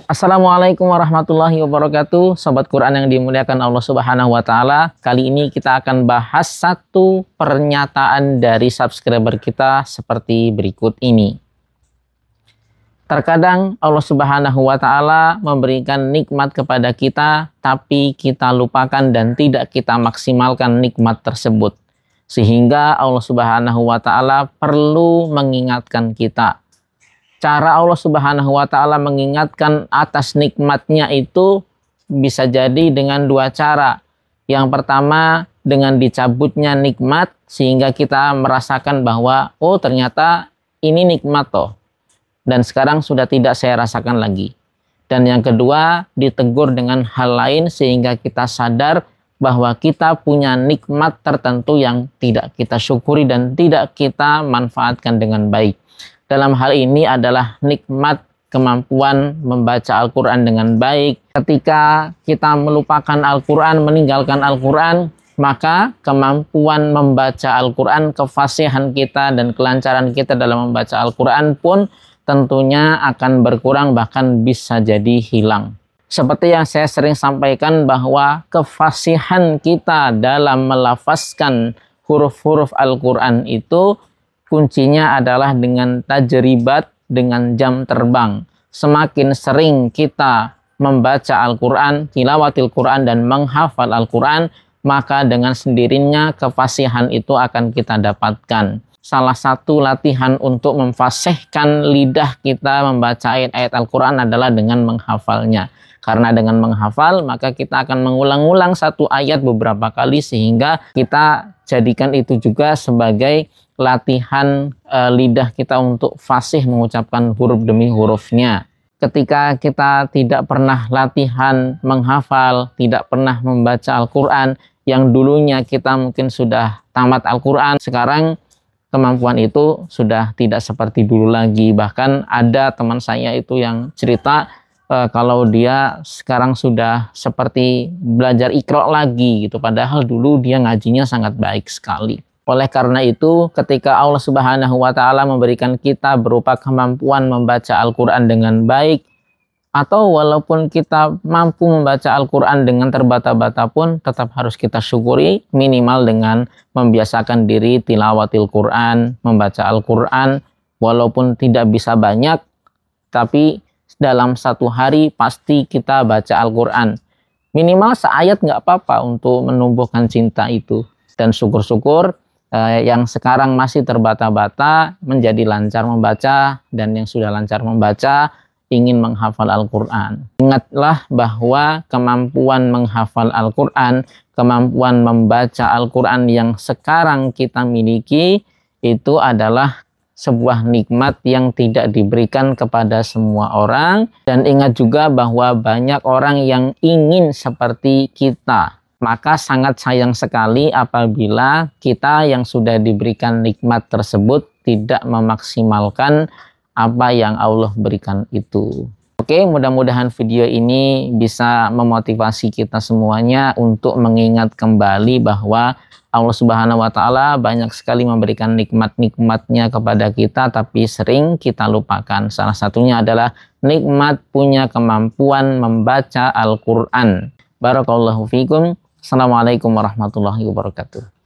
Assalamualaikum warahmatullahi wabarakatuh. Sobat Quran yang dimuliakan Allah Subhanahu wa Ta'ala. Kali ini kita akan bahas satu pernyataan dari subscriber kita seperti berikut ini. Terkadang Allah Subhanahu wa Ta'ala memberikan nikmat kepada kita, tapi kita lupakan dan tidak kita maksimalkan nikmat tersebut. Sehingga Allah Subhanahu wa Ta'ala perlu mengingatkan kita. Cara Allah Subhanahu wa Ta'ala mengingatkan atas nikmatnya itu bisa jadi dengan dua cara. Yang pertama, dengan dicabutnya nikmat sehingga kita merasakan bahwa oh ternyata ini nikmat toh, dan sekarang sudah tidak saya rasakan lagi. Dan yang kedua, ditegur dengan hal lain sehingga kita sadar bahwa kita punya nikmat tertentu yang tidak kita syukuri dan tidak kita manfaatkan dengan baik. Dalam hal ini adalah nikmat kemampuan membaca Al-Quran dengan baik. Ketika kita melupakan Al-Quran, meninggalkan Al-Quran, maka kemampuan membaca Al-Quran, kefasihan kita dan kelancaran kita dalam membaca Al-Quran pun tentunya akan berkurang, bahkan bisa jadi hilang. Seperti yang saya sering sampaikan bahwa kefasihan kita dalam melafazkan huruf-huruf Al-Quran itu kuncinya adalah dengan tajribat, dengan jam terbang. Semakin sering kita membaca Al-Quran, tilawatil Quran dan menghafal Al-Quran, maka dengan sendirinya kefasihan itu akan kita dapatkan. Salah satu latihan untuk memfasihkan lidah kita membaca ayat-ayat Al-Quran adalah dengan menghafalnya. Karena dengan menghafal, maka kita akan mengulang-ulang satu ayat beberapa kali sehingga kita jadikan itu juga sebagai latihan lidah kita untuk fasih mengucapkan huruf demi hurufnya. Ketika kita tidak pernah latihan menghafal, tidak pernah membaca Al-Quran, yang dulunya kita mungkin sudah tamat Al-Quran, sekarang kemampuan itu sudah tidak seperti dulu lagi. Bahkan ada teman saya itu yang cerita kalau dia sekarang sudah seperti belajar Iqra lagi gitu, padahal dulu dia ngajinya sangat baik sekali. Oleh karena itu, ketika Allah Subhanahu wa Ta'ala memberikan kita berupa kemampuan membaca Al-Quran dengan baik, atau walaupun kita mampu membaca Al-Quran dengan terbata-bata pun tetap harus kita syukuri, minimal dengan membiasakan diri tilawatil Quran, membaca Al-Quran, walaupun tidak bisa banyak, tapi dalam satu hari pasti kita baca Al-Quran. Minimal seayat nggak apa-apa untuk menumbuhkan cinta itu. Dan syukur-syukur yang sekarang masih terbata-bata menjadi lancar membaca, dan yang sudah lancar membaca ingin menghafal Al-Quran. Ingatlah bahwa kemampuan menghafal Al-Quran, kemampuan membaca Al-Quran yang sekarang kita miliki itu adalah sebuah nikmat yang tidak diberikan kepada semua orang. Dan ingat juga bahwa banyak orang yang ingin seperti kita. Maka sangat sayang sekali apabila kita yang sudah diberikan nikmat tersebut tidak memaksimalkan apa yang Allah berikan itu. Oke, mudah-mudahan video ini bisa memotivasi kita semuanya untuk mengingat kembali bahwa Allah Subhanahu wa Ta'ala banyak sekali memberikan nikmat-nikmatnya kepada kita, tapi sering kita lupakan. Salah satunya adalah nikmat punya kemampuan membaca Al-Quran. Barakallahu fikum. Assalamualaikum warahmatullahi wabarakatuh.